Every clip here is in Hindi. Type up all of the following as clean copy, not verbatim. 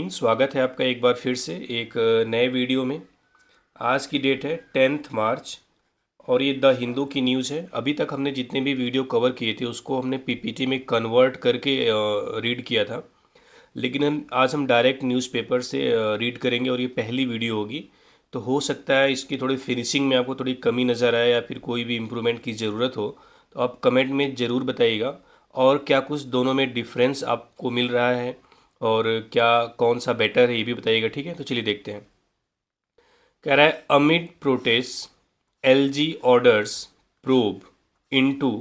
स्वागत है आपका एक बार फिर से एक नए वीडियो में। आज की डेट है 10 मार्च और ये द हिंदू की न्यूज़ है। अभी तक हमने जितने भी वीडियो कवर किए थे उसको हमने पीपीटी में कन्वर्ट करके रीड किया था, लेकिन आज हम डायरेक्ट न्यूज़पेपर से रीड करेंगे और ये पहली वीडियो होगी। तो हो सकता है इसकी थोड़ी फिनिशिंग में आपको थोड़ी कमी नज़र आए या फिर कोई भी इम्प्रूवमेंट की ज़रूरत हो, तो आप कमेंट में ज़रूर बताइएगा। और क्या कुछ दोनों में डिफरेंस आपको मिल रहा है और क्या कौन सा बेटर है ये भी बताइएगा, ठीक है। तो चलिए देखते हैं। कह रहा है amid protest LG orders probe into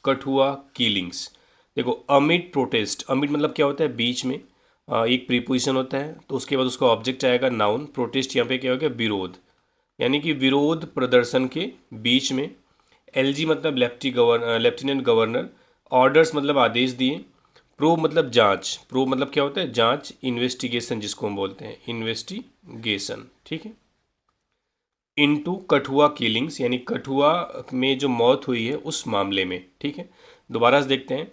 Kathua killings. देखो, अमिड प्रोटेस्ट, अमिड मतलब क्या होता है, बीच में एक प्रीपोजिशन होता है, तो उसके बाद उसका ऑब्जेक्ट आएगा नाउन। प्रोटेस्ट यहाँ पे क्या हो गया, विरोध, यानी कि विरोध प्रदर्शन के बीच में। एलजी मतलब लेफ्टिनेंट गवर्नर, ऑर्डर्स मतलब आदेश दिए, प्रोब मतलब जांच, प्रोब मतलब क्या होता है, जांच, इन्वेस्टिगेशन जिसको हम बोलते हैं, इन्वेस्टिगेशन, ठीक है। इनटू कठुआ किलिंग्स, यानी कठुआ में जो मौत हुई है उस मामले में, ठीक है। दोबारा से देखते हैं।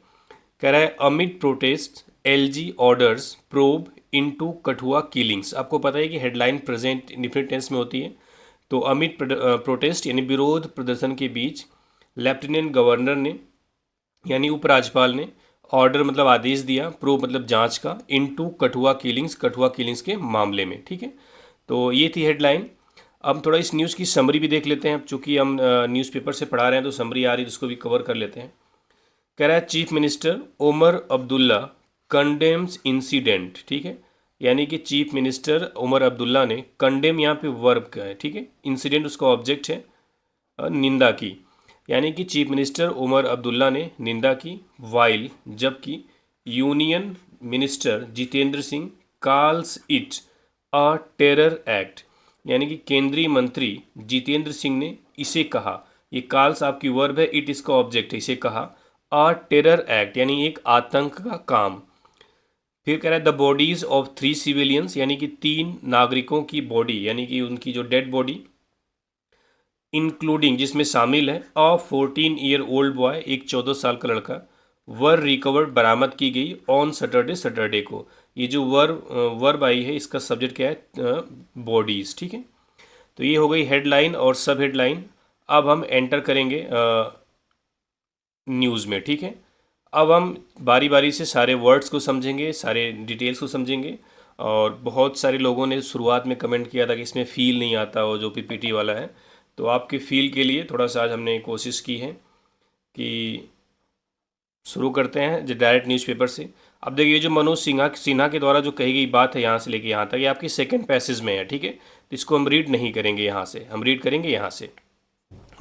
कह रहा है amid protest LG orders probe into Kathua killings. आपको पता है कि हेडलाइन प्रेजेंट डिफरेंट टेंस में होती है। तो अमिड प्रोटेस्ट यानी विरोध प्रदर्शन के बीच लेफ्टिनेंट गवर्नर ने यानी उपराज्यपाल ने ऑर्डर मतलब आदेश दिया, प्रोब मतलब जांच का, into Kathua killings, Kathua killings के मामले में, ठीक है। तो ये थी हेडलाइन। अब थोड़ा इस न्यूज़ की समरी भी देख लेते हैं। चूँकि हम न्यूज़पेपर से पढ़ा रहे हैं तो समरी आ रही है, उसको भी कवर कर लेते हैं। कह रहा है chief minister Omar Abdullah condemns incident, ठीक है। यानी कि चीफ मिनिस्टर उमर अब्दुल्ला ने, कंडेम यहाँ पे वर्ब का है, ठीक है, इंसिडेंट उसका ऑब्जेक्ट है, निंदा की। यानी कि चीफ मिनिस्टर उमर अब्दुल्ला ने निंदा की, वाइल जबकि union minister Jitendra Singh calls it a terror act, यानी कि केंद्रीय मंत्री जितेंद्र सिंह ने इसे कहा, ये कॉल्स आपकी वर्ब है, इट इसका ऑब्जेक्ट है, इसे कहा अ टेरर एक्ट यानी एक आतंक का काम। फिर कह रहा है द बॉडीज ऑफ 3 सिविलियंस, यानी कि 3 नागरिकों की बॉडी, यानी कि उनकी जो डेड बॉडी, इंक्लूडिंग जिसमें शामिल है अ 14 ईयर ओल्ड बॉय, एक 14 साल का लड़का, वर रिकवर्ड बरामद की गई ऑन सैटरडे को। ये जो वर्ब आई है इसका सब्जेक्ट क्या है, बॉडीज, ठीक है। तो ये हो गई हेडलाइन और सब हेडलाइन। अब हम एंटर करेंगे न्यूज़ में, ठीक है। अब हम बारी बारी से सारे वर्ड्स को समझेंगे, सारे डिटेल्स को समझेंगे। और बहुत सारे लोगों ने शुरुआत में कमेंट किया था कि इसमें फ़ील नहीं आता वो जो पीपीटी वाला है, तो आपके फ़ील के लिए थोड़ा सा आज हमने कोशिश की है कि शुरू करते हैं जो डायरेक्ट न्यूज़पेपर से। अब देखिए, ये जो मनोज सिन्हा के द्वारा जो कही गई बात है यहाँ से लेके यहाँ तक, ये आपकी सेकंड पैसेज में है, ठीक है। तो इसको हम रीड नहीं करेंगे यहाँ से, हम रीड करेंगे यहाँ से।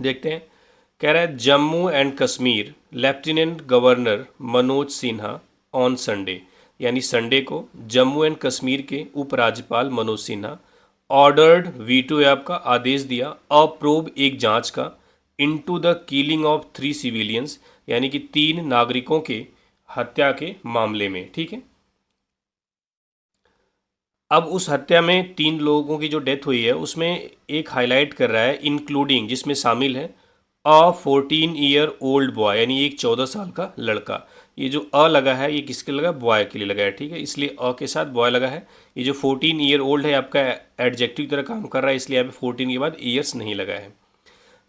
देखते हैं। कह रहा है Jammu and Kashmir lieutenant governor Manoj Sinha on Sunday, यानी संडे को जम्मू एंड कश्मीर के उपराज्यपाल मनोज सिन्हा ऑर्डर्ड, वीटो है आपका, आदेश दिया, अप्रोब एक जांच का, into the killing of 3 civilians, यानी कि 3 नागरिकों के हत्या के मामले में, ठीक है। अब उस हत्या में 3 लोगों की जो डेथ हुई है उसमें एक हाईलाइट कर रहा है इंक्लूडिंग, जिसमें शामिल है अ 14 ईयर ओल्ड बॉय, यानी एक 14 साल का लड़का। ये जो अ लगा है ये किसके लगा, बॉय के लिए लगा है, ठीक है, इसलिए अ के साथ बॉय लगा है। ये जो 14 ईयर ओल्ड है आपका एडजेक्टिव की तरह काम कर रहा है, इसलिए यहाँ पे 14 के बाद ईयर्स नहीं लगा है।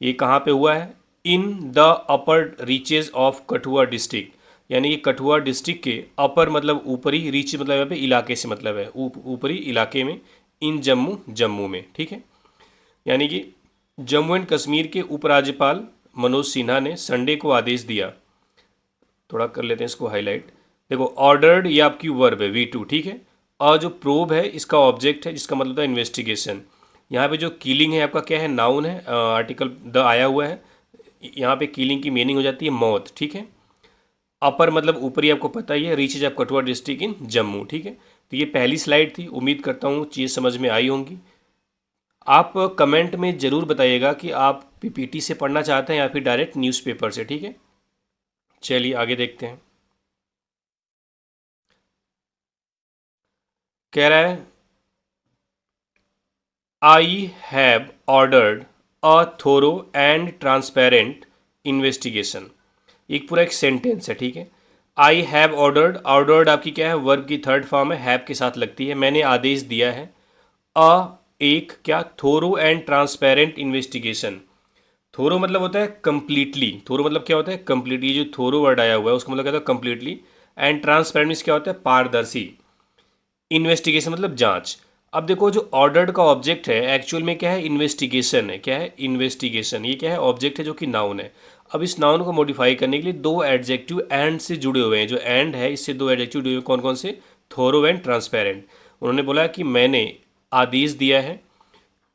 ये कहाँ पे हुआ है, in the upper reaches of Kathua district, यानी ये कठुआ डिस्ट्रिक्ट के अपर मतलब ऊपरी, रीच मतलब यहाँ पे इलाके से मतलब है, ऊपरी इलाके में, इन जम्मू में, ठीक है। यानी कि जम्मू एंड कश्मीर के उपराज्यपाल मनोज सिन्हा ने संडे को आदेश दिया, थोड़ा कर लेते हैं इसको हाईलाइट। देखो, ऑर्डर्ड ये आपकी वर्ब है V2, ठीक है। और जो प्रोब है इसका ऑब्जेक्ट है, जिसका मतलब था इन्वेस्टिगेशन। यहाँ पे जो किलिंग है आपका क्या है, नाउन है, आर्टिकल द आया हुआ है। यहाँ पे किलिंग की मीनिंग हो जाती है मौत, ठीक है। अपर मतलब ऊपरी, आपको पता ही है, reaches of Kathua district in Jammu, ठीक है। तो ये पहली स्लाइड थी, उम्मीद करता हूँ चीज़ समझ में आई होंगी। आप कमेंट में ज़रूर बताइएगा कि आप पीपीटी से पढ़ना चाहते हैं या फिर डायरेक्ट न्यूज़पेपर से, ठीक है। चलिए आगे देखते हैं। कह रहा है I have ordered a thorough and transparent investigation. एक पूरा एक सेंटेंस है, ठीक है। आई हैव ऑर्डर्ड, ऑर्डर्ड आपकी क्या है, वर्ब की थर्ड फॉर्म है, हैव के साथ लगती है। मैंने आदेश दिया है। अ एक क्या, थोरो एंड ट्रांसपेरेंट इन्वेस्टिगेशन। थोरो मतलब होता है कंप्लीटली, थोरो मतलब क्या होता है कंप्लीटली, जो थोरो वर्ड आया हुआ है उसका मतलब क्या होता है कंप्लीटली। एंड ट्रांसपेरेंट मीन्स क्या होता है पारदर्शी। इन्वेस्टिगेशन मतलब जांच। अब देखो जो ऑर्डर्ड का ऑब्जेक्ट है एक्चुअल में क्या है, इन्वेस्टिगेशन है। क्या है, इन्वेस्टिगेशन। ये क्या है, ऑब्जेक्ट है जो कि नाउन है। अब इस नाउन को मॉडिफाई करने के लिए दो एडजेक्टिव एंड से जुड़े हुए हैं। जो एंड है इससे दो एडजेक्टिव जुड़े हुए हैं, कौन कौन से, थोरो एंड ट्रांसपेरेंट। उन्होंने बोला कि मैंने आदेश दिया है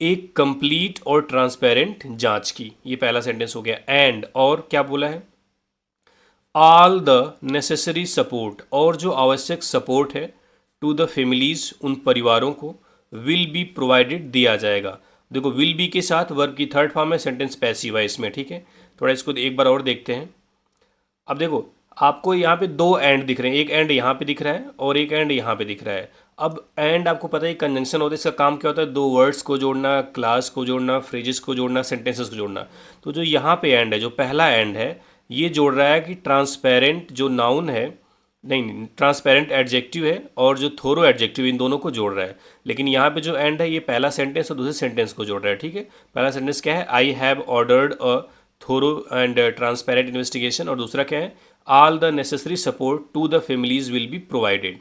एक कंप्लीट और ट्रांसपेरेंट जांच की। ये पहला सेंटेंस हो गया। एंड और क्या बोला है, ऑल द नेसेसरी सपोर्ट, और जो आवश्यक सपोर्ट है, टू द फैमिलीज उन परिवारों को, विल बी प्रोवाइडेड दिया जाएगा। देखो विल बी के साथ वर्ब की थर्ड फॉर्म है, सेंटेंस पैसिव है इसमें, ठीक है। थोड़ा इसको एक बार और देखते हैं। अब देखो आपको यहाँ पे दो एंड दिख रहे हैं, एक एंड यहाँ पे दिख रहा है और एक एंड यहाँ पे दिख रहा है। अब एंड आपको पता है कंजंक्शन होता है, इसका काम क्या होता है, दो वर्ड्स को जोड़ना, क्लास को जोड़ना, फ्रेजेस को जोड़ना, सेंटेंसेस को जोड़ना। तो जो यहाँ पे एंड है, जो पहला एंड है, ये जोड़ रहा है कि ट्रांसपेरेंट जो नाउन है, नहीं ट्रांसपेरेंट एडजेक्टिव है और जो थोरो एडजेक्टिव, इन दोनों को जोड़ रहा है। लेकिन यहाँ पे जो एंड है ये पहला सेंटेंस और दूसरे सेंटेंस को जोड़ रहा है, ठीक है। पहला सेंटेंस क्या है, I have ordered a thorough and transparent investigation, और दूसरा क्या है, all the necessary support to the families will be provided.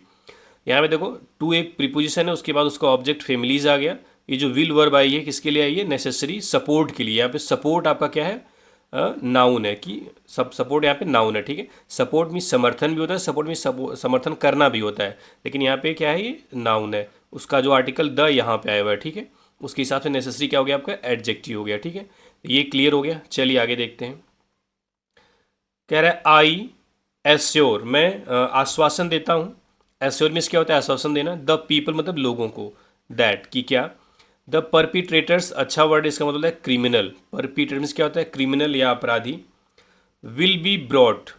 यहाँ पे देखो टू एक प्रीपोजिशन है, उसके बाद उसका ऑब्जेक्ट फैमिलीज आ गया। ये जो विल वर्ब आई है किसके लिए आई है, नेसेसरी सपोर्ट के लिए। यहाँ पे सपोर्ट आपका क्या है, नाउन है, कि सब सपोर्ट यहाँ पे नाउन है, ठीक है। सपोर्ट में समर्थन भी होता है, सपोर्ट में समर्थन करना भी होता है, लेकिन यहाँ पे क्या है, ये नाउन है। उसका जो आर्टिकल द यहाँ पे आया हुआ है, ठीक है, उसके हिसाब से नेसेसरी क्या हो गया आपका, एडजेक्टिव हो गया, ठीक है। ये क्लियर हो गया। चलिए आगे देखते हैं। कह रहा है आई एश्योर, मैं आश्वासन देता हूँ। एश्योर मीन्स क्या होता है, आश्वासन देना। द पीपल मतलब लोगों को, दैट कि क्या, द परपिट्रेटर्स, अच्छा वर्ड इसका मतलब है क्रिमिनल। परपिट्रेटर मीन्स क्या होता है, क्रिमिनल या अपराधी। Will be brought,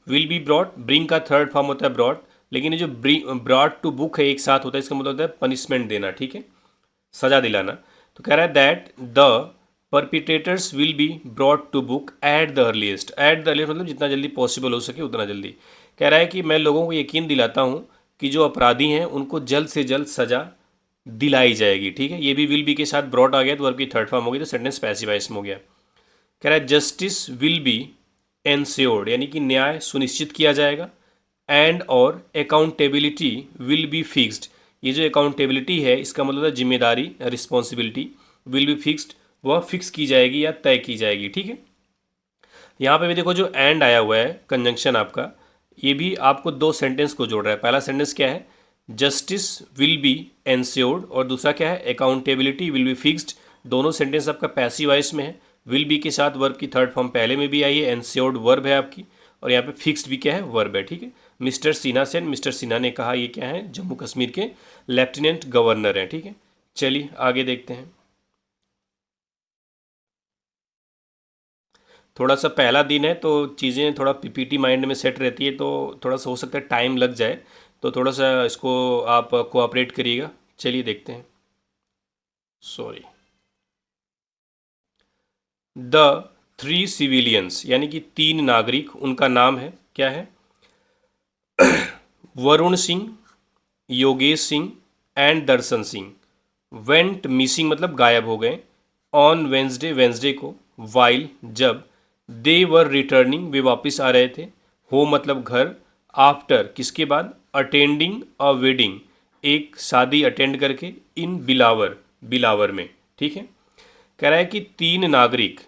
will be brought, bring का थर्ड फॉर्म होता है ब्रॉट, लेकिन ये जो ब्रॉट टू बुक है एक साथ होता है, इसका मतलब होता है पनिशमेंट देना, ठीक है, सजा दिलाना। तो कह रहा है that the perpetrators will be brought to book at the earliest. At the earliest मतलब जितना जल्दी पॉसिबल हो सके उतना जल्दी। कह रहा है कि मैं लोगों को यकीन दिलाता हूँ कि जो अपराधी हैं उनको जल्द से जल्द सजा दिलाई जाएगी, ठीक है। ये भी विल बी के साथ ब्रॉट आ गया तो वर्ब की थर्ड फॉर्म हो गई, तो सेंटेंस पैसिव वॉइस में हो गया। कह रहा है जस्टिस विल बी एंश्योर्ड, यानी कि न्याय सुनिश्चित किया जाएगा। एंड और अकाउंटेबिलिटी विल बी फिक्स्ड, ये जो अकाउंटेबिलिटी है इसका मतलब है जिम्मेदारी, रिस्पॉन्सिबिलिटी, विल बी फिक्स्ड, वह फिक्स की जाएगी या तय की जाएगी, ठीक है। यहाँ पे भी देखो जो एंड आया हुआ है कंजंक्शन आपका, ये भी आपको दो सेंटेंस को जोड़ रहा है। पहला सेंटेंस क्या है, जस्टिस विल बी एंश्योर्ड, और दूसरा क्या है, अकाउंटेबिलिटी विल बी फिक्स्ड। दोनों सेंटेंस आपका पैसिव वॉइस में है। विल बी के साथ वर्ब की थर्ड फॉर्म पहले में भी आई है, एंश्योर्ड वर्ब है आपकी, और यहाँ पे फिक्स्ड भी क्या है, वर्ब है, ठीक है। मिस्टर सिन्हा सेन, मिस्टर सिन्हा ने कहा, ये क्या है, जम्मू कश्मीर के लेफ्टिनेंट गवर्नर हैं, ठीक है। चलिए आगे देखते हैं। थोड़ा सा पहला दिन है तो चीज़ें थोड़ा पीपीटी माइंड में सेट रहती है, तो थोड़ा सा हो सकता है टाइम लग जाए, तो थोड़ा सा इसको आप कोऑपरेट करिएगा। चलिए देखते हैं। सॉरी। द थ्री सिविलियंस, यानी कि तीन नागरिक, उनका नाम है, क्या है, Varun Singh, Yogesh Singh and Darshan Singh, went missing मतलब गायब हो गए, ऑन वेंसडे, वेंसडे को, वाइल जब, दे वर रिटर्निंग वे वापस आ रहे थे, होम मतलब घर, आफ्टर किसके बाद, अटेंडिंग अ वेडिंग एक शादी अटेंड करके, इन बिलावर, बिलावर में, ठीक है। कह रहा है कि तीन नागरिक,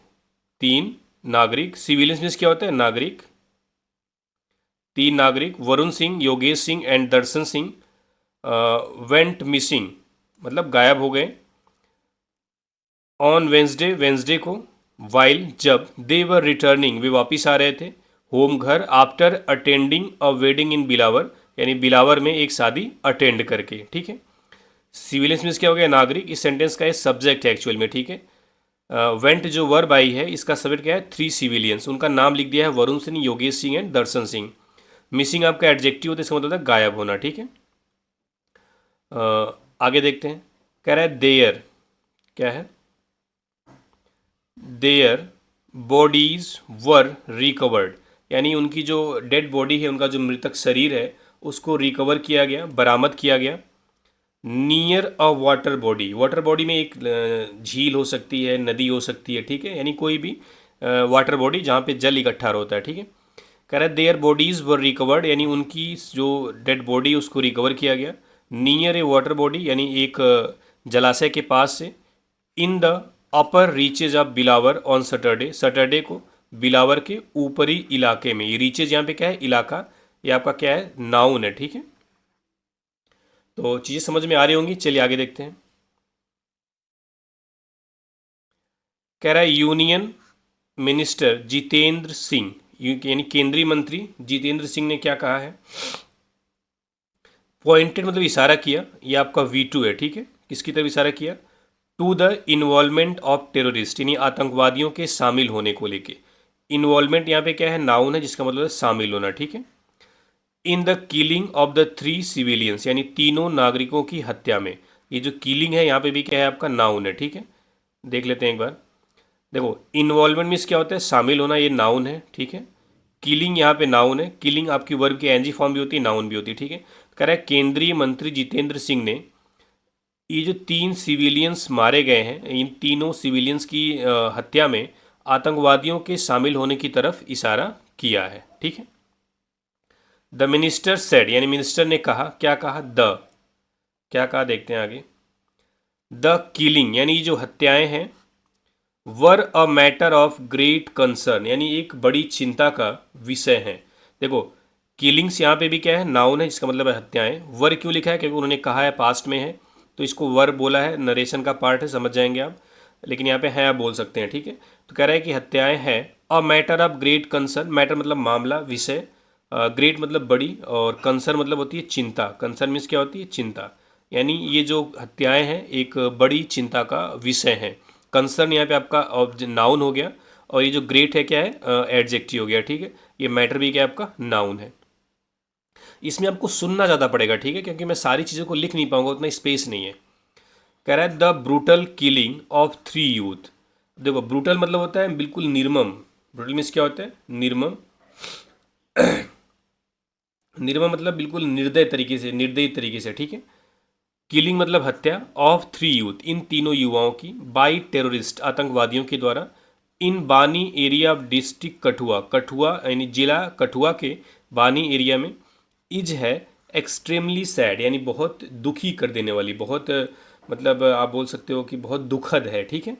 तीन नागरिक, सिविलियंस मीन्स क्या होता है, नागरिक, तीन नागरिक Varun Singh, Yogesh Singh and Darshan Singh went missing मतलब गायब हो गए, ऑन वेंसडे, वेंसडे को, वाइल जब, दे वर रिटर्निंग वे वापिस आ रहे थे, होम घर, after attending a wedding in बिलावर यानी बिलावर में एक शादी अटेंड करके, ठीक है। सिविलियंस मीन्स क्या हो गया, नागरिक। इस सेंटेंस का ये सब्जेक्ट है एक्चुअल में, ठीक है। वेंट जो वर्ब आई है इसका सब्जेक्ट क्या है, थ्री सिविलियंस, उनका नाम लिख दिया है Varun Singh, Yogesh Singh and Darshan Singh. Missing आपका एडजेक्टिव होता है, इसका मतलब है गायब होना, ठीक है। आगे देखते हैं। कह रहा है देयर, क्या है, देयर बॉडीज वर रिकवर्ड, यानी उनकी जो डेड बॉडी है, उनका जो मृतक शरीर है, उसको रिकवर किया गया, बरामद किया गया near a water body. Water body में एक झील हो सकती है, नदी हो सकती है, ठीक है, यानी कोई भी वाटर बॉडी जहाँ पे जल इकट्ठा होता है, ठीक है। कह रहा है देयर बॉडीज़ वर रिकवर्ड, यानी उनकी जो डेड बॉडी उसको रिकवर किया गया नियर ए वाटर बॉडी, यानी एक जलाशय के पास से in the upper reaches of Billawar on Saturday, Saturday को बिलावर के ऊपरी इलाके में। ये रीचेज यहाँ पे क्या है, इलाका, ये आपका क्या है, नाउन है, ठीक है। तो चीज़ें समझ में आ रही होंगी, चलिए आगे देखते हैं। कह रहा है यूनियन मिनिस्टर जितेंद्र सिंह, यानी केंद्रीय मंत्री जितेंद्र सिंह ने क्या कहा है, पॉइंटेड मतलब इशारा किया, ये आपका V2 है, ठीक है, किसकी तरफ इशारा किया, to the involvement of terrorist, यानी आतंकवादियों के शामिल होने को लेके। इन्वॉल्वमेंट यहाँ पे क्या है, नाउन है, जिसका मतलब है शामिल होना, ठीक है। In the killing of the 3 civilians, यानी तीनों नागरिकों की हत्या में। ये जो किलिंग है यहाँ पे भी क्या है, आपका नाउन है, ठीक है। देख लेते हैं एक बार। देखो इन्वॉल्वमेंट मीन्स क्या होता है, शामिल होना, ये नाउन है, ठीक है। किलिंग यहाँ पे नाउन है, किलिंग आपकी वर्ब की एनजी फॉर्म भी होती है, नाउन भी होती है, ठीक है। कह रहा है केंद्रीय मंत्री जितेंद्र सिंह ने ये जो 3 सिविलियंस मारे गए हैं, इन तीनों सिविलियंस की हत्या में आतंकवादियों के शामिल होने की तरफ इशारा किया है, ठीक है। द मिनिस्टर सेड, यानी मिनिस्टर ने कहा, क्या कहा, क्या कहा, देखते हैं आगे। द किलिंग, यानी जो हत्याएं हैं, were a matter of great concern, यानी एक बड़ी चिंता का विषय है। देखो किलिंग्स यहाँ पे भी क्या है, नाउन है, जिसका मतलब है हत्याएं। वर क्यों लिखा है, क्योंकि उन्होंने कहा है, पास्ट में है, तो इसको वर बोला है, नरेशन का पार्ट है, समझ जाएंगे आप, लेकिन यहाँ पे है आप बोल सकते हैं, ठीक है। तो कह रहा है कि हत्याएं हैं अ matter of great concern, matter मतलब मामला, विषय, ग्रेट मतलब बड़ी, और कंसर्न मतलब होती है चिंता। कंसर्न मीन्स क्या होती है, चिंता, यानी ये जो हत्याएं हैं एक बड़ी चिंता का विषय है। कंसर्न यहाँ पे आपका नाउन हो गया, और ये जो ग्रेट है क्या है, एडजेक्टिव हो गया, ठीक है। ये मैटर भी क्या है, आपका नाउन है। इसमें आपको सुनना ज़्यादा पड़ेगा, ठीक है, क्योंकि मैं सारी चीज़ों को लिख नहीं पाऊंगा, उतना स्पेस नहीं है। कह रहा है the brutal killing of 3 youth. देखो ब्रूटल मतलब होता है बिल्कुल निर्मम, ब्रूटल मीन्स क्या होता है, निर्मम। निर्मम मतलब बिल्कुल निर्दय तरीके से, निर्दयी तरीके से, ठीक है। किलिंग मतलब हत्या, ऑफ 3 यूथ, इन तीनों युवाओं की, बाई टेररिस्ट, आतंकवादियों के द्वारा, इन बानी area of district Kathua, Kathua यानी जिला कठुआ के बानी एरिया में। इज है एक्सट्रीमली सैड, यानी बहुत दुखी कर देने वाली, बहुत मतलब आप बोल सकते हो कि बहुत दुखद है, ठीक है।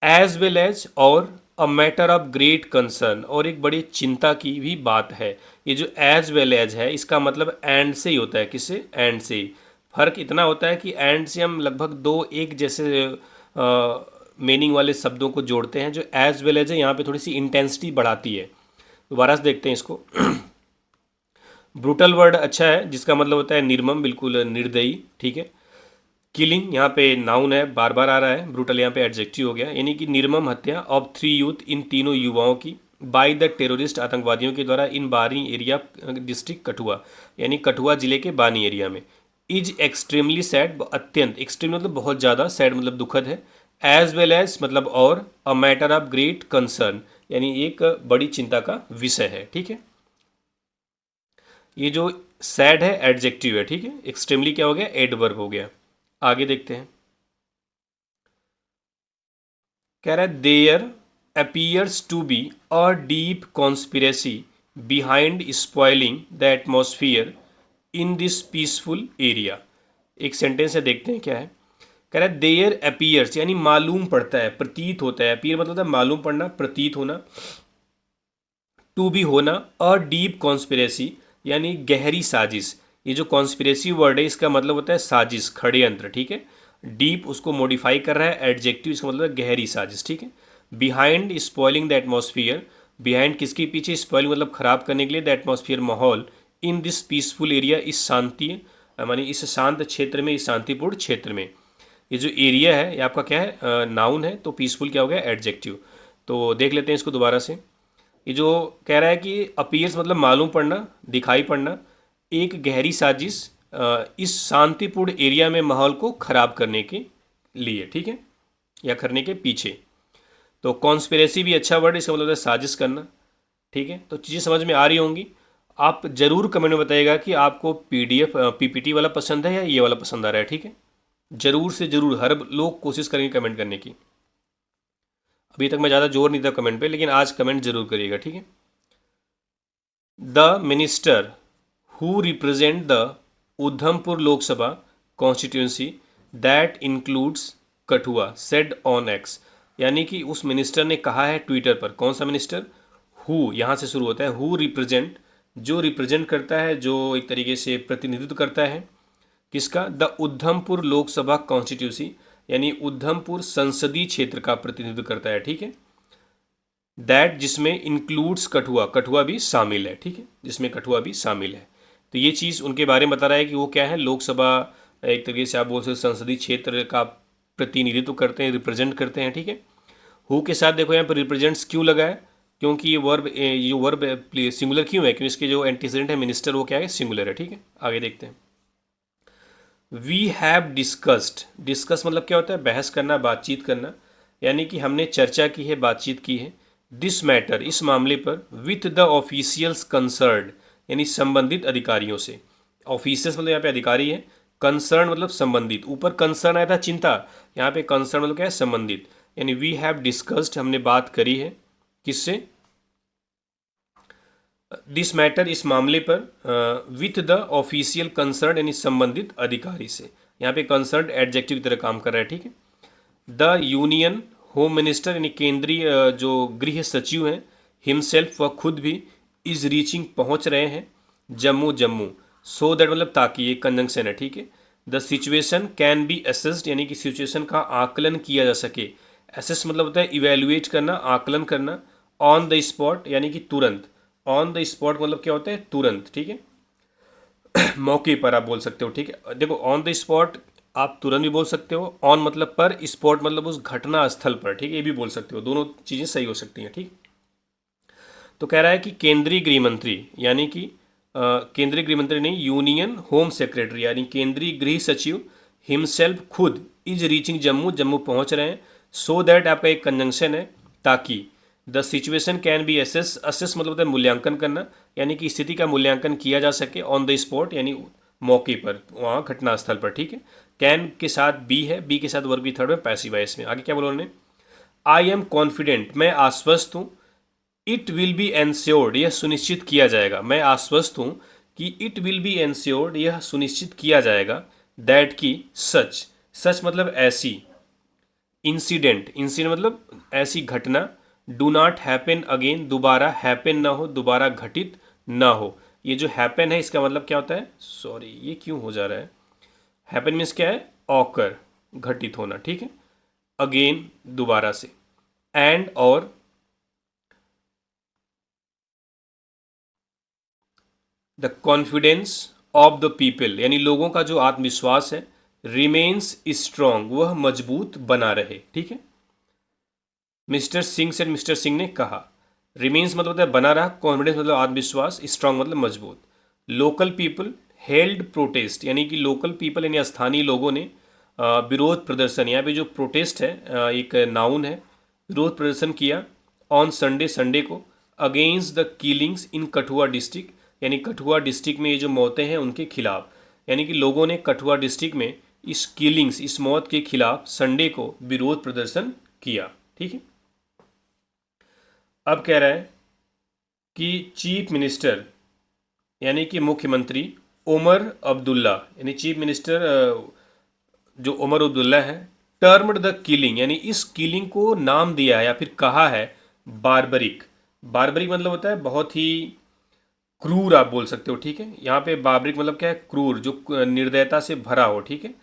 एज वेल एज, और अ मैटर ऑफ ग्रेट कंसर्न, और एक बड़ी चिंता की भी बात है। ये जो एज वेल एज है, इसका मतलब एंड से ही होता है, किससे, एंड से ही। फर्क इतना होता है कि एंड से हम लगभग दो एक जैसे मीनिंग वाले शब्दों को जोड़ते हैं। जो एज वेल एज है, यहाँ पे थोड़ी सी इंटेंसिटी बढ़ाती है। दोबारा से देखते हैं इसको। ब्रूटल वर्ड अच्छा है, जिसका मतलब होता है निर्मम, बिल्कुल निर्दयी, ठीक है। किलिंग यहाँ पे नाउन है, बार बार आ रहा है, ब्रूटल यहाँ पे एडजेक्टिव हो गया, यानी कि निर्मम हत्या ऑफ 3 यूथ, इन तीनों युवाओं की, बाय द टेररिस्ट, आतंकवादियों के द्वारा, इन बानी एरिया डिस्ट्रिक्ट कठुआ, यानी कठुआ जिले के बानी एरिया में। इज एक्सट्रीमली सैड, अत्यंत, एक्सट्रीम मतलब बहुत ज़्यादा, सैड मतलब दुखद है, एज वेल एज मतलब और, अ मैटर ऑफ ग्रेट कंसर्न, यानी एक बड़ी चिंता का विषय है, ठीक है। ये जो सैड है एडजेक्टिव है, ठीक है। एक्सट्रीमली क्या हो गया, एडवर्ब हो गया। आगे देखते हैं। कह रहा है there appears to be a deep conspiracy behind spoiling the atmosphere in this peaceful area. एक सेंटेंस है, देखते हैं क्या है। कह रहा है देयर अपीयर्स, यानी मालूम पड़ता है, प्रतीत होता है, अपीयर मतलब होता है मालूम पड़ना, प्रतीत होना, टू बी होना, अ डीप कॉन्स्पिरेसी यानी गहरी साजिश। ये जो कॉन्स्पिरेसी वर्ड है, इसका मतलब होता है साजिश, षड्यंत्र, ठीक है। डीप उसको मॉडिफाई कर रहा है, एडजेक्टिव, इसका मतलब है गहरी साजिश, ठीक है। Behind spoiling the atmosphere, behind किसके पीछे, स्पॉइलिंग मतलब खराब करने के लिए, द एटमोसफियर माहौल, इन दिस पीसफुल एरिया, इस शांति मानी इस शांत क्षेत्र में, इस शांतिपूर्ण क्षेत्र में। ये जो एरिया है ये आपका क्या है, नाउन है, तो पीसफुल क्या हो गया, एडजेक्टिव। तो देख लेते हैं इसको दोबारा से। ये जो कह रहा है कि अपीयर्स मतलब मालूम पड़ना, दिखाई पड़ना, एक गहरी साजिश इस शांतिपूर्ण एरिया में माहौल को खराब करने के लिए, ठीक है, या करने के पीछे। तो कॉन्स्पिरेसी भी अच्छा वर्ड, इसका मतलब है साजिश करना। ठीक है, तो चीज़ें समझ में आ रही होंगी। आप ज़रूर कमेंट में बताइएगा कि आपको PDF PPT वाला पसंद है या ये वाला पसंद आ रहा है। ठीक है, ज़रूर से ज़रूर हर लोग कोशिश करेंगे कमेंट करने की। अभी तक मैं ज़्यादा जोर नहीं था कमेंट पे, लेकिन आज कमेंट जरूर करिएगा। ठीक है। The minister who represent the Udhampur Lok Sabha constituency that includes Kathua said on x, यानी कि उस मिनिस्टर ने कहा है ट्विटर पर। कौन सा मिनिस्टर? हु यहाँ से शुरू होता है। हु रिप्रेजेंट, जो रिप्रेजेंट करता है, जो एक तरीके से प्रतिनिधित्व करता है। किसका? द उधमपुर लोकसभा कॉन्स्टिट्यूंसी, यानी उधमपुर संसदीय क्षेत्र का प्रतिनिधित्व करता है। ठीक है। दैट, जिसमें इंक्लूड्स कठुआ, कठुआ भी शामिल है। ठीक है, जिसमें कठुआ भी शामिल है। तो ये चीज़ उनके बारे में बता रहा है कि वो क्या है, लोकसभा, एक तरीके से आप बोल सकते संसदीय क्षेत्र का प्रतिनिधित्व करते हैं, रिप्रेजेंट करते हैं। ठीक है। हु के साथ देखो यहाँ पर रिप्रेजेंट्स क्यों लगा है, क्योंकि ये वर्ब सिंगुलर क्यों है, क्योंकि इसके जो एंटीसीडेंट है मिनिस्टर वो क्या है, सिंगुलर है। ठीक है, आगे देखते हैं। वी हैव डिस्कस्ड, डिस्कस मतलब क्या होता है, बहस करना, बातचीत करना, यानी कि हमने चर्चा की है, बातचीत की है। दिस मैटर, इस मामले पर, विथ द ऑफिशियल्स कंसर्न, यानी संबंधित अधिकारियों से। ऑफिशियल्स मतलब यहाँ पे अधिकारी है, कंसर्न मतलब संबंधित। ऊपर कंसर्न आया था चिंता, यहाँ पे कंसर्न मतलब क्या है, संबंधित। यानी वी हैव डिस्कस्ड, हमने बात करी है, किससे? दिस मैटर, इस मामले पर, विथ द ऑफिशियल कंसर्न, यानी संबंधित अधिकारी से। यहाँ पे कंसर्न एडजेक्टिव की तरह काम कर रहा है। ठीक है। द यूनियन होम मिनिस्टर, यानी केंद्रीय जो गृह सचिव हैं, हिमसेल्फ, वह खुद भी, इज रीचिंग पहुंच रहे हैं, जम्मू जम्मू, सो दैट मतलब ताकि, ये कंजंक्शन है। ठीक है। The situation can be assessed, यानी कि सिचुएशन का आकलन किया जा सके। असेस मतलब होता है इवेल्युएट करना, आकलन करना। ऑन द स्पॉट, यानी कि तुरंत। ऑन द स्पॉट मतलब क्या होता है, तुरंत। ठीक है, मौके पर आप बोल सकते हो। ठीक है, देखो ऑन द स्पॉट आप तुरंत भी बोल सकते हो, ऑन मतलब पर, स्पॉट मतलब उस घटना स्थल पर। ठीक है, ये भी बोल सकते हो, दोनों चीज़ें सही हो सकती हैं। ठीक, तो कह रहा है कि केंद्रीय गृह मंत्री, यानी कि केंद्रीय गृह मंत्री नहीं, यूनियन होम सेक्रेटरी, यानी केंद्रीय गृह सचिव, हिमसेल्फ खुद, इज रीचिंग जम्मू, जम्मू पहुंच रहे हैं। सो दैट आपका एक कंजंक्शन है, ताकि। The situation can be assess, assess मतलब होता है मूल्यांकन करना, यानी कि स्थिति का मूल्यांकन किया जा सके। ऑन द स्पॉट यानी मौके पर, वहाँ घटनास्थल पर। ठीक है। कैन के साथ बी है, बी के साथ वर्ब की थर्ड में पैसिव है इसमें। आगे क्या बोला उन्होंने? आई एम कॉन्फिडेंट, मैं आश्वस्त हूँ। इट विल बी एंश्योर्ड, यह सुनिश्चित किया जाएगा। मैं आश्वस्त हूँ कि इट विल बी एंश्योर्ड, यह सुनिश्चित किया जाएगा। दैट की, सच, सच मतलब ऐसी। इंसिडेंट, इंसिडेंट मतलब ऐसी घटना। डू नॉट हैपन अगेन, दोबारा हैपन ना हो, दोबारा घटित ना हो। ये जो हैपन है इसका मतलब क्या होता है, सॉरी ये क्यों हो जा रहा है, हैपन मीन्स क्या है, ऑकर, घटित होना। ठीक है, अगेन दोबारा से। एंड और, the confidence of the people, यानी लोगों का जो आत्मविश्वास है, रिमेन्स स्ट्रांग, वह मजबूत बना रहे। ठीक है, मिस्टर सिंह से, मिस्टर सिंह ने कहा। रिमेन्स मतलब होता है बना रहा, कॉन्फिडेंस मतलब आत्मविश्वास, स्ट्रांग मतलब मजबूत। लोकल पीपल हेल्ड प्रोटेस्ट, यानी कि लोकल पीपल यानी स्थानीय लोगों ने विरोध प्रदर्शन, यहाँ पे जो प्रोटेस्ट है एक नाउन है, विरोध प्रदर्शन किया। ऑन संडे, संडे को। Against the killings in Kathua district, यानी कठुआ डिस्ट्रिक्ट में ये जो मौतें हैं उनके खिलाफ, यानी कि लोगों ने कठुआ डिस्ट्रिक्ट में इस किलिंग्स, इस मौत के खिलाफ संडे को विरोध प्रदर्शन किया। ठीक है, अब कह रहा है कि चीफ मिनिस्टर, यानी कि मुख्यमंत्री उमर अब्दुल्ला, यानी चीफ मिनिस्टर जो उमर अब्दुल्ला है, टर्म्ड द किलिंग, यानी इस किलिंग को नाम दिया है या फिर कहा है बारबरिक। बारबरिक मतलब होता है बहुत ही क्रूर, आप बोल सकते हो। ठीक है, यहाँ पे बाबरिक मतलब क्या है, क्रूर, जो निर्दयता से भरा हो। ठीक है,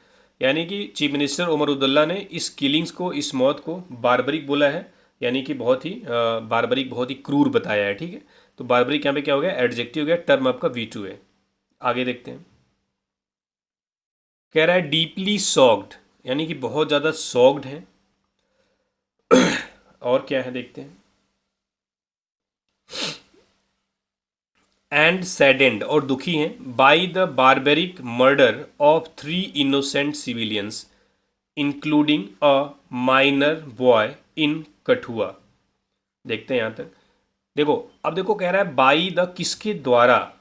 यानी कि चीफ मिनिस्टर उमर अब्दुल्ला ने इस किलिंग्स को, इस मौत को बारबरिक बोला है, यानी कि बहुत ही बारबरिक, बहुत ही क्रूर बताया है। ठीक है, तो बारबरिक यहाँ पे क्या हो गया, एडजेक्टिव हो गया, टर्म आपका V2 है। आगे देखते हैं। कह रहा है डीपली सॉक्ड, यानी कि बहुत ज़्यादा सॉक्ड है। और क्या है देखते हैं। एंड सैडेंड, और दुखी हैं, by the barbaric murder of 3 innocent civilians including a minor boy in Kathua. देखते हैं यहाँ तक। देखो, अब देखो कह रहा है बाई द, किसके द्वारा,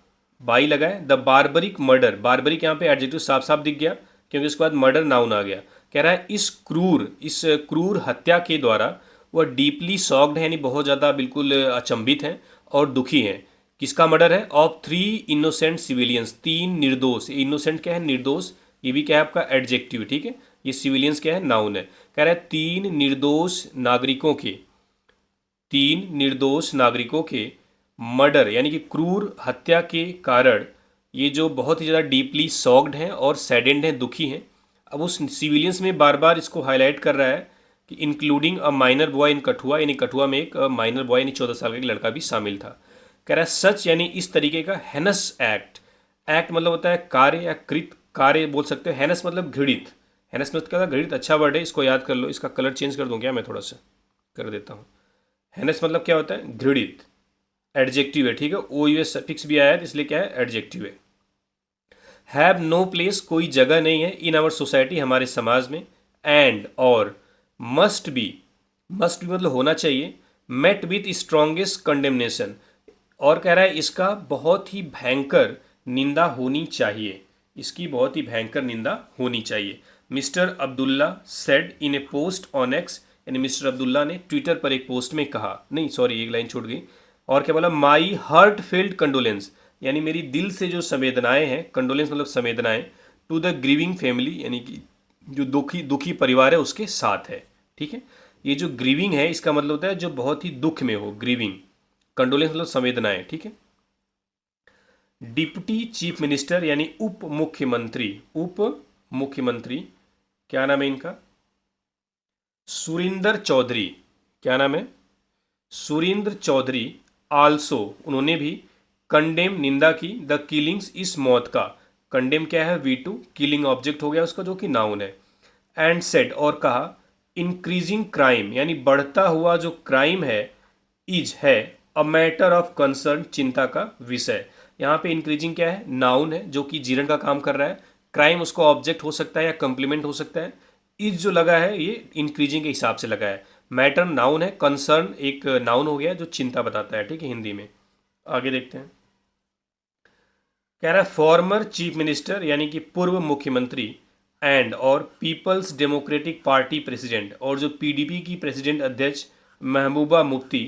बाई लगा है, द बारबरिक मर्डर, बारबरिक यहाँ पे एडजेक्टिव साफ साफ दिख गया क्योंकि उसके बाद मर्डर नाउन आ गया। कह रहा है इस क्रूर हत्या के द्वारा वह डीपली सॉक्ड है, यानी बहुत ज़्यादा बिल्कुल अचंभित हैं और दुखी हैं। किसका मर्डर है? ऑफ 3 इनोसेंट सिविलियंस, 3 निर्दोष, इनोसेंट क्या है? निर्दोष, ये भी क्या है आपका एडजेक्टिव, ठीक है। ये सिविलियंस क्या है? नाउन है। कह रहा है 3 निर्दोष नागरिकों के मर्डर यानी कि क्रूर हत्या के कारण ये जो बहुत ही ज़्यादा डीपली सॉक्ड हैं और सैडेंड हैं, दुखी हैं। अब उस सिविलियंस में बार बार इसको हाईलाइट कर रहा है कि including a minor boy in Kathua, यानी कठुआ में एक माइनर बॉय यानी 14 साल का एक लड़का भी शामिल था। कह रहा है सच यानी इस तरीके का हेनस एक्ट, एक्ट मतलब होता है कार्य या कृत, कार्य बोल सकते हो। हेनस मतलब घृणित, हेनस मतलब क्या था? घृणित। अच्छा वर्ड है, इसको याद कर लो। इसका कलर चेंज कर दूं क्या मैं? थोड़ा सा कर देता हूँ। हेनस मतलब क्या होता है? घृणित, एडजेक्टिव है, ठीक है। ओ यू एस सफिक्स भी आया है, इसलिए क्या है? एडजेक्टिव है। हैव नो प्लेस, कोई जगह नहीं है, इन आवर सोसाइटी, हमारे समाज में। एंड और मस्ट बी, मस्ट बी मतलब होना चाहिए, मेट विथ स्ट्रॉन्गेस्ट कंडेमनेशन, और कह रहा है इसका बहुत ही भयंकर निंदा होनी चाहिए, इसकी बहुत ही भयंकर निंदा होनी चाहिए। Mister Abdullah said in A post on x, यानी मिस्टर अब्दुल्ला ने ट्विटर पर एक पोस्ट में कहा, नहीं सॉरी एक लाइन छूट गई, और क्या बोला? माई हार्ट फेल्ड कंडोलेंस, यानी मेरी दिल से जो संवेदनाएं हैं, कंडोलेंस मतलब संवेदनाएं, टू द ग्रीविंग फैमिली, यानी कि जो दुखी दुखी परिवार है उसके साथ है, ठीक है। ये जो ग्रीविंग है इसका मतलब होता है जो बहुत ही दुख में हो, ग्रीविंग। कंडोलेंस मतलब संवेदनाएं, ठीक है। डिप्टी चीफ मिनिस्टर यानी उप मुख्यमंत्री, उप मुख्यमंत्री क्या नाम है इनका? सुरिंदर चौधरी, क्या नाम है? सुरेंद्र चौधरी। आल्सो, उन्होंने भी कंडेम, निंदा की, द किलिंग्स, इस मौत का। कंडेम क्या है? वी टू, किलिंग ऑब्जेक्ट हो गया उसका जो कि नाउन है। एंड सेड, और कहा, इंक्रीजिंग क्राइम यानी बढ़ता हुआ जो क्राइम है, इज है अ मैटर ऑफ कंसर्न, चिंता का विषय। यहाँ पे इंक्रीजिंग क्या है? नाउन है जो कि जीरण का काम कर रहा है। क्राइम उसको ऑब्जेक्ट हो सकता है या कंप्लीमेंट हो सकता है। इज जो लगा है ये इंक्रीजिंग के हिसाब से लगा है। मैटर नाउन है, कंसर्न एक नाउन हो गया जो चिंता बताता है, ठीक है, हिंदी में। आगे देखते हैं। कह रहा है फॉर्मर चीफ मिनिस्टर यानी कि पूर्व मुख्यमंत्री, एंड और पीपल्स डेमोक्रेटिक पार्टी प्रेसिडेंट, और जो पीडीपी की प्रेसिडेंट अध्यक्ष महबूबा मुफ्ती,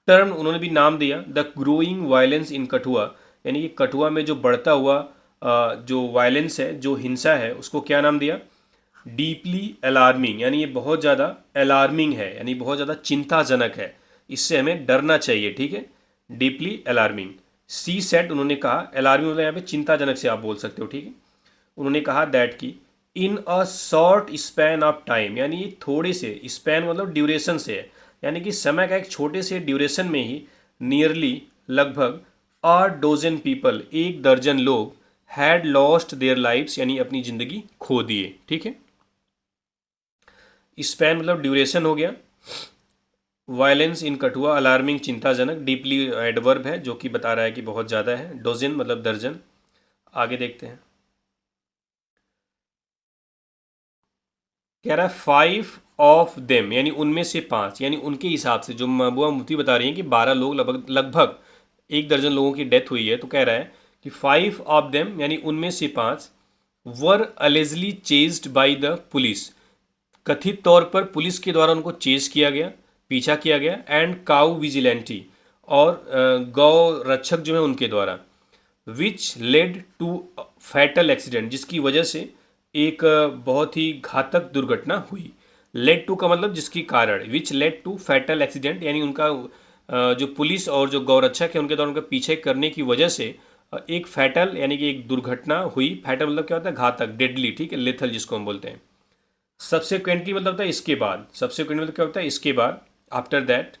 टर्म उन्होंने भी नाम दिया the growing violence in Kathua, यानी कि कठुआ में जो बढ़ता हुआ जो वायलेंस है, जो हिंसा है, उसको क्या नाम दिया? डीपली अलार्मिंग, यानी ये बहुत ज़्यादा अलार्मिंग है, यानी बहुत ज़्यादा चिंताजनक है, इससे हमें डरना चाहिए, ठीक है। Deeply alarming. सी सेट, उन्होंने कहा, अलार्मिंग मतलब यहाँ पे चिंताजनक से आप बोल सकते हो, ठीक है। उन्होंने कहा दैट की in a short span of time, यानी ये थोड़े से, स्पैन मतलब ड्यूरेशन से है, यानी कि समय का एक छोटे से ड्यूरेशन में ही नियरली लगभग अ डोजन पीपल, 1 दर्जन लोग, हैड लॉस्ट देयर लाइफ्स यानी अपनी ज़िंदगी खो दिए, ठीक है। स्पैन मतलब ड्यूरेशन हो गया। वायलेंस इन कठुआ, अलार्मिंग चिंताजनक, डीपली एडवर्ब है जो कि बता रहा है कि बहुत ज़्यादा है। डोजन मतलब दर्जन। आगे देखते हैं। कह रहा है 5 ऑफ देम, यानी उनमें से 5, यानी उनके हिसाब से जो महबूबा मुफ्ती बता रही हैं कि 12 लोग, लगभग लगभग 1 दर्जन लोगों की डेथ हुई है, तो कह रहा है कि 5 ऑफ देम यानी उनमें से 5 were allegedly chased by the police, कथित तौर पर पुलिस के द्वारा उनको चेज किया गया, पीछा किया गया। एंड काउ विजिलेंटी, और गौ रक्षक जो है उनके द्वारा। Which led to fatal accident, जिसकी वजह से एक बहुत ही घातक दुर्घटना हुई। लेड टू का मतलब जिसकी कारण, which led to fatal accident, यानी उनका जो पुलिस और जो गौरक्षक है उनके द्वारा उनका पीछे करने की वजह से एक फैटल यानी कि एक दुर्घटना हुई। फैटल मतलब क्या होता है? घातक, डेडली, ठीक है, लेथल जिसको हम बोलते हैं। सबसेक्वेंटली मतलब होता है इसके बाद, सबसेक्वेंटली मतलब क्या होता है? इसके बाद, after that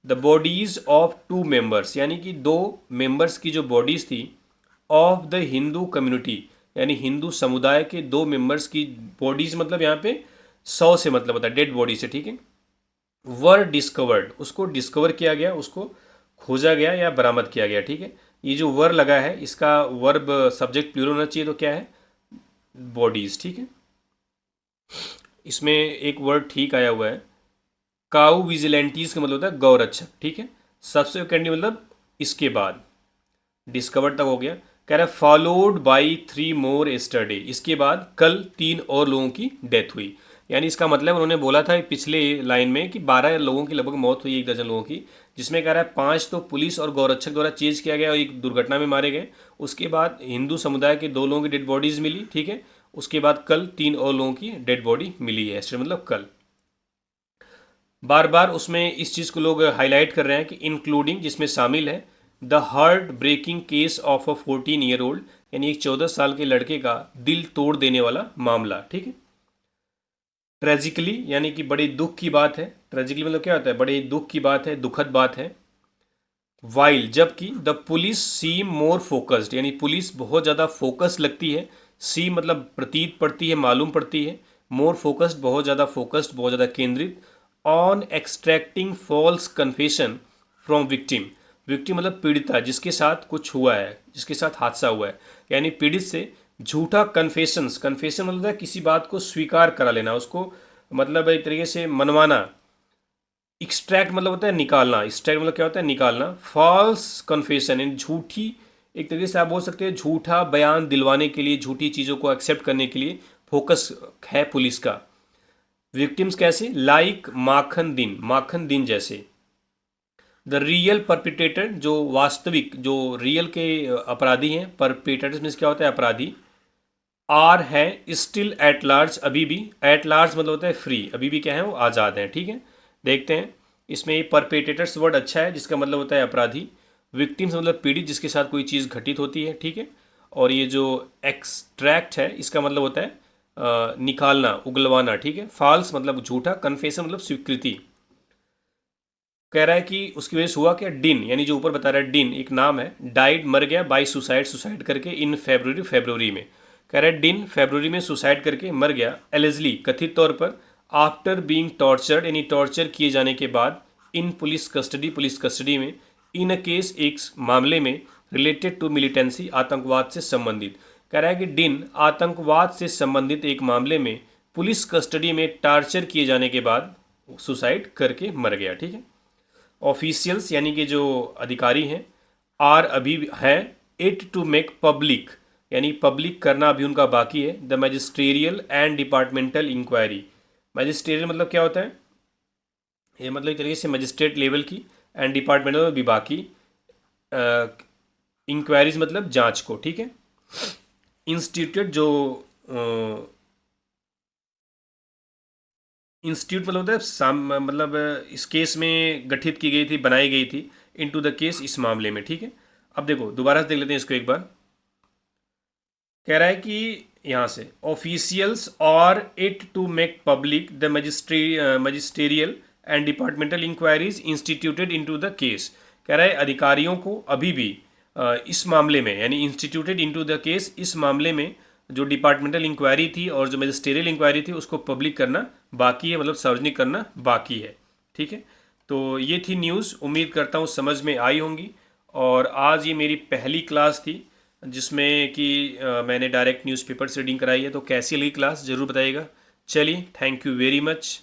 the bodies of 2 members, यानी कि 2 मेंबर्स की जो बॉडीज थी, ऑफ द हिंदू कम्युनिटी, यानी हिंदू समुदाय के 2 मेंबर्स की बॉडीज, मतलब यहाँ पे 100 से मतलब होता है डेड बॉडी से, ठीक है। वर डिस्कवर्ड, उसको डिस्कवर किया गया, उसको खोजा गया या बरामद किया गया, ठीक है। ये जो वर लगा है इसका वर्ब सब्जेक्ट प्लूरल होना चाहिए, तो क्या है? बॉडीज, ठीक है। इसमें एक वर्ड ठीक आया हुआ है, काउ विजिलेंटीज का मतलब होता है गौ रक्षक, ठीक है। सबसिक्वेंटली मतलब इसके बाद, डिस्कवर तक हो गया। कह रहा है फॉलोड बाई 3 मोर एस्टरडे, इसके बाद कल 3 और लोगों की डेथ हुई। यानी इसका मतलब उन्होंने बोला था पिछले लाइन में कि 12 लोगों की लगभग मौत हुई, 1 दर्जन लोगों की, जिसमें कह रहा है 5 तो पुलिस और गौरक्षक द्वारा चेज किया गया और एक दुर्घटना में मारे गए। उसके बाद हिंदू समुदाय के 2 लोगों की डेड बॉडीज मिली, ठीक है। उसके बाद कल 3 और लोगों की डेड बॉडी मिली है, एस्टर मतलब कल। बार बार उसमें इस चीज़ को लोग हाईलाइट कर रहे हैं कि इंक्लूडिंग, जिसमें शामिल है the heart breaking case of a 14 year old, यानी एक 14 साल के लड़के का दिल तोड़ देने वाला मामला, ठीक है। ट्रेजिकली यानी कि बड़े दुख की बात है, ट्रेजिकली मतलब क्या होता है, बड़े दुख की बात है, दुखद बात है। वाइल जबकि the police seem more focused, यानी पुलिस बहुत ज़्यादा फोकस लगती है। सी मतलब प्रतीत पड़ती है, मालूम पड़ती है। मोर फोकस्ड बहुत ज़्यादा फोकस्ड, बहुत ज़्यादा केंद्रित। On extracting false confession from victim, victim मतलब पीड़िता, जिसके साथ कुछ हुआ है, जिसके साथ हादसा हुआ है, यानी पीड़ित से झूठा कन्फेशंस, कन्फेशन मतलब है किसी बात को स्वीकार करा लेना, उसको मतलब एक तरीके से मनवाना। एक्सट्रैक्ट मतलब होता है निकालना, एक्सट्रैक्ट मतलब क्या होता है, निकालना। फॉल्स कन्फेशन यानी झूठी, एक तरीके से आप बोल सकते हैं झूठा बयान दिलवाने के लिए, झूठी चीज़ों को एक्सेप्ट करने के लिए फोकस है पुलिस का। विक्टिम्स कैसे, लाइक माखन दिन, माखन दिन जैसे। द रियल परपिटेटर जो वास्तविक, जो रियल के अपराधी हैं, परपिटेटर्स मीन्स क्या होता है, अपराधी। आर है स्टिल एट लार्ज, अभी भी, एट लार्ज मतलब होता है फ्री, अभी भी क्या है वो आज़ाद हैं, ठीक है। देखते हैं इसमें ये परपेटेटर्स वर्ड अच्छा है, जिसका मतलब होता है अपराधी। विक्टिम्स मतलब पीड़ित, जिसके साथ कोई चीज़ घटित होती है, ठीक है। और ये जो एक्सट्रैक्ट है इसका मतलब होता है निकालना, उगलवाना, ठीक है। फॉल्स मतलब झूठा, कन्फेशन मतलब स्वीकृति। कह रहा है कि उसकी वजह से हुआ क्या, डिन यानी जो ऊपर बता रहा है डिन एक नाम है, डाइड मर गया, बाई सुसाइड, सुसाइड करके, इन फेब्रुवरी, फेब्रुवरी में। कह रहा है डिन फरवरी में सुसाइड करके मर गया, एलिजली कथित तौर पर, आफ्टर बीइंग टॉर्चर्ड यानी टॉर्चर किए जाने के बाद, इन पुलिस कस्टडी, पुलिस कस्टडी में, इन अ केस एक मामले में, रिलेटेड टू मिलिटेंसी आतंकवाद से संबंधित। कह रहा है कि डिन आतंकवाद से संबंधित एक मामले में पुलिस कस्टडी में टॉर्चर किए जाने के बाद सुसाइड करके मर गया, ठीक है। ऑफिशियल्स यानी कि जो अधिकारी हैं, आर अभी हैं इट टू मेक पब्लिक, यानी पब्लिक करना अभी उनका बाकी है, the magisterial and departmental inquiry. Magisterial मतलब क्या होता है, ये मतलब एक तरीके से मजिस्ट्रेट लेवल की, एंड डिपार्टमेंटल विभाग की, इंक्वायरीज मतलब जांच को, ठीक है। इंस्टीट्यूट जो इंस्टीट्यूट मतलब होता है मतलब इस केस में गठित की गई थी, बनाई गई थी, इनटू द केस इस मामले में, ठीक है। अब देखो दोबारा से देख लेते हैं इसको एक बार। कह रहा है कि यहाँ से ऑफिशियल्स और it to make public the magisterial and departmental inquiries instituted into the case. कह रहा है अधिकारियों को अभी भी इस मामले में, यानी इंस्टीट्यूटेड इनटू द केस, इस मामले में जो डिपार्टमेंटल इंक्वायरी थी और जो मजिस्टेरियल इंक्वायरी थी उसको पब्लिक करना बाकी है, मतलब सार्वजनिक करना बाकी है, ठीक है। तो ये थी न्यूज़, उम्मीद करता हूँ समझ में आई होंगी। और आज ये मेरी पहली क्लास थी जिसमें कि मैंने डायरेक्ट न्यूज़पेपर से रीडिंग कराई है, तो कैसी लगी क्लास ज़रूर बताइएगा। चलिए, थैंक यू वेरी मच।